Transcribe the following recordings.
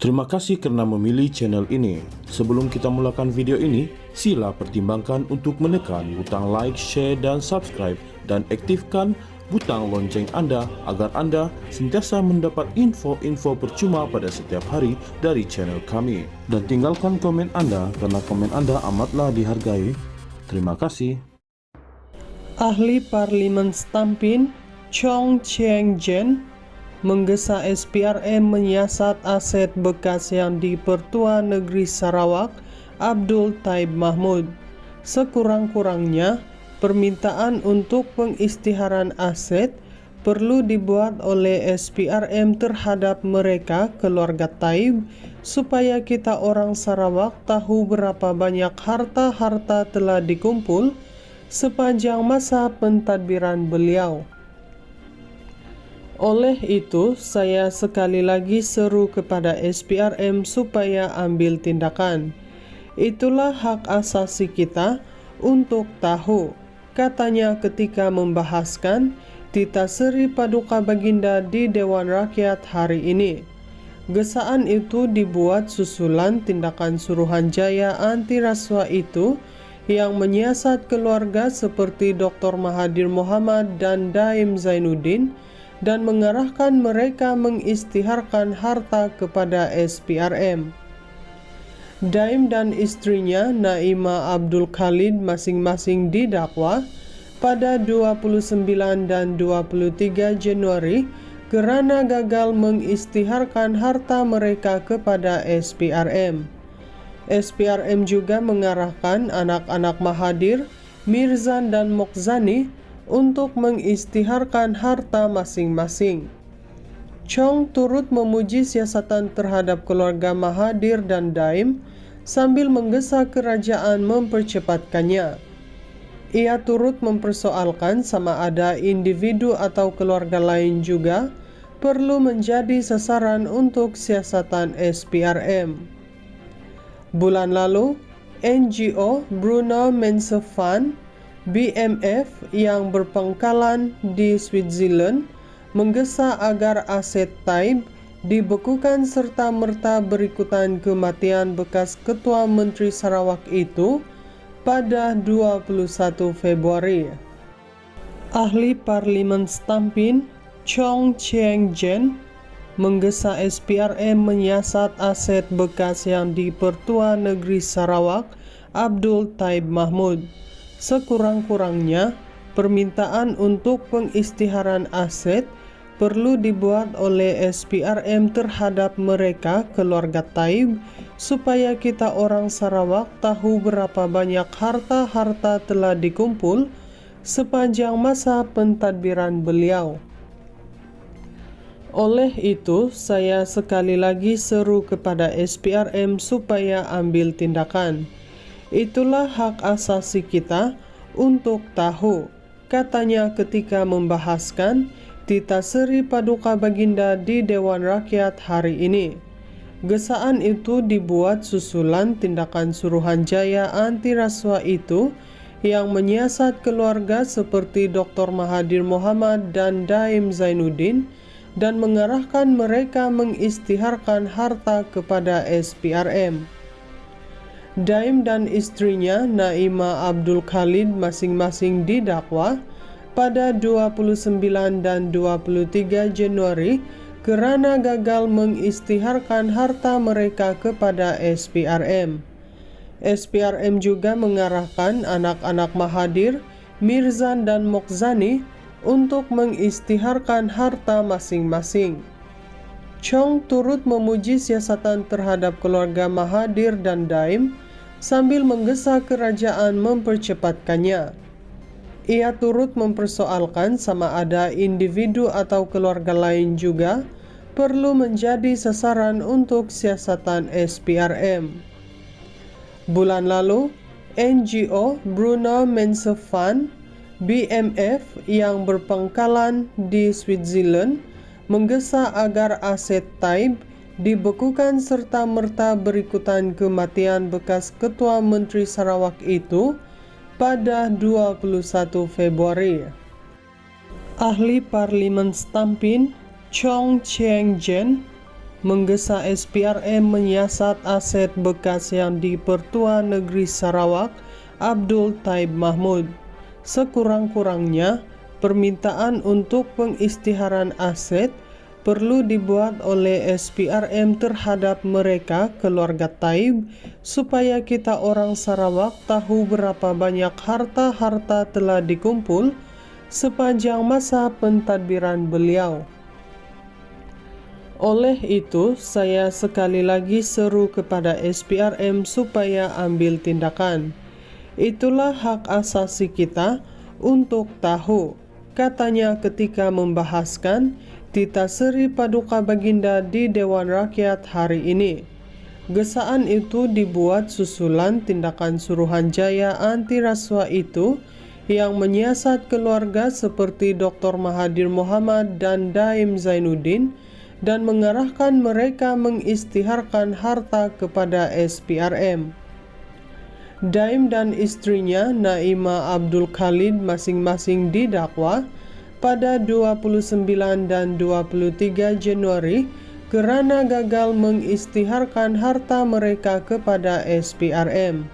Terima kasih karena memilih channel ini. Sebelum kita mulakan video ini, sila pertimbangkan untuk menekan butang like, share, dan subscribe, dan aktifkan butang lonceng Anda agar Anda sentiasa mendapat info-info percuma pada setiap hari dari channel kami. Dan tinggalkan komen Anda karena komen Anda amatlah dihargai. Terima kasih. Ahli Parlemen Stampin Chong Cheng-jen menggesa SPRM menyiasat aset bekas yang dipertua negeri Sarawak Abdul Taib Mahmud. Sekurang-kurangnya, permintaan untuk pengisytiharan aset perlu dibuat oleh SPRM terhadap mereka, keluarga Taib, supaya kita orang Sarawak tahu berapa banyak harta-harta telah dikumpul sepanjang masa pentadbiran beliau. Oleh itu, saya sekali lagi seru kepada SPRM supaya ambil tindakan. Itulah hak asasi kita untuk tahu, katanya ketika membahaskan Tita Seri Paduka Baginda di Dewan Rakyat hari ini. Gesaan itu dibuat susulan tindakan Suruhanjaya anti rasuah itu yang menyiasat keluarga seperti Dr. Mahathir Mohamad dan Daim Zainuddin dan mengarahkan mereka mengisytiharkan harta kepada SPRM. Daim dan istrinya Naima Abdul Khalid masing-masing didakwa pada 29 dan 23 Januari kerana gagal mengisytiharkan harta mereka kepada SPRM. SPRM juga mengarahkan anak-anak Mahathir, Mirzan dan Mokzani untuk mengisytiharkan harta masing-masing. Chong turut memuji siasatan terhadap keluarga Mahathir dan Daim sambil menggesa kerajaan mempercepatkannya. Ia turut mempersoalkan sama ada individu atau keluarga lain juga perlu menjadi sasaran untuk siasatan SPRM. Bulan lalu, NGO Bruno Mensa Fund BMF yang berpangkalan di Switzerland menggesa agar aset Taib dibekukan serta-merta berikutan kematian bekas Ketua Menteri Sarawak itu pada 21 Februari. Ahli Parlemen Stampin Chong Cheng-jen menggesa SPRM menyiasat aset bekas yang dipertua negeri Sarawak Abdul Taib Mahmud. Sekurang-kurangnya, permintaan untuk pengisytiharan aset perlu dibuat oleh SPRM terhadap mereka, keluarga Taib, supaya kita orang Sarawak tahu berapa banyak harta-harta telah dikumpul sepanjang masa pentadbiran beliau. Oleh itu, saya sekali lagi seru kepada SPRM supaya ambil tindakan. Itulah hak asasi kita untuk tahu, katanya ketika membahaskan Tita Seri Paduka Baginda di Dewan Rakyat hari ini. Gesaan itu dibuat susulan tindakan Suruhanjaya anti rasuah itu yang menyiasat keluarga seperti Dr. Mahathir Mohamad dan Daim Zainuddin dan mengarahkan mereka mengisytiharkan harta kepada SPRM. Daim dan istrinya Naima Abdul Khalid masing-masing didakwa pada 29 dan 23 Januari kerana gagal mengisytiharkan harta mereka kepada SPRM. SPRM juga mengarahkan anak-anak Mahathir, Mirzan dan Mokzani untuk mengisytiharkan harta masing-masing. Chong turut memuji siasatan terhadap keluarga Mahathir dan Daim sambil menggesa kerajaan mempercepatkannya. Ia turut mempersoalkan sama ada individu atau keluarga lain juga perlu menjadi sasaran untuk siasatan SPRM. Bulan lalu, NGO Bruno Mensa Fund BMF yang berpangkalan di Switzerland menggesa agar aset Taib dibekukan serta-merta berikutan kematian bekas Ketua Menteri Sarawak itu pada 21 Februari. Ahli Parlimen Stampin, Chong Cheng Jen, menggesa SPRM menyiasat aset bekas yang di-Pertua Negeri Sarawak, Abdul Taib Mahmud. Sekurang-kurangnya, permintaan untuk pengisytiharan aset perlu dibuat oleh SPRM terhadap mereka, keluarga Taib, supaya kita orang Sarawak tahu berapa banyak harta-harta telah dikumpul sepanjang masa pentadbiran beliau. Oleh itu, saya sekali lagi seru kepada SPRM supaya ambil tindakan. Itulah hak asasi kita untuk tahu, katanya ketika membahaskan Tita Seri Paduka Baginda di Dewan Rakyat hari ini. Gesaan itu dibuat susulan tindakan Suruhanjaya anti rasuah itu yang menyiasat keluarga seperti Dr. Mahathir Mohamad dan Daim Zainuddin dan mengarahkan mereka mengisytiharkan harta kepada SPRM. Daim dan istrinya Naima Abdul Khalid masing-masing didakwa pada 29 dan 23 Januari kerana gagal mengisytiharkan harta mereka kepada SPRM.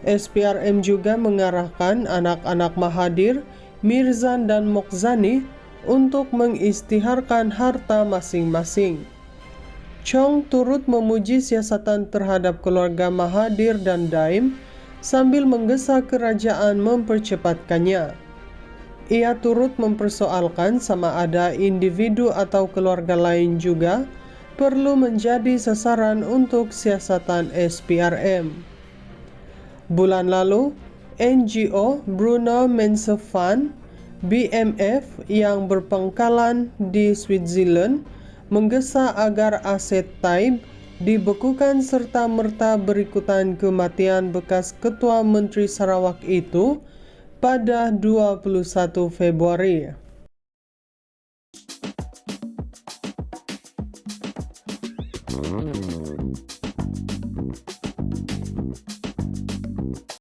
SPRM juga mengarahkan anak-anak Mahathir, Mirzan dan Mokzani untuk mengisytiharkan harta masing-masing. Chong turut memuji siasatan terhadap keluarga Mahathir dan Daim sambil menggesa kerajaan mempercepatkannya. Ia turut mempersoalkan sama ada individu atau keluarga lain juga perlu menjadi sasaran untuk siasatan SPRM. Bulan lalu, NGO Bruno Mensa Fund BMF yang berpangkalan di Switzerland menggesa agar aset Taib dibekukan serta-merta berikutan kematian bekas Ketua Menteri Sarawak itu pada 21 Februari.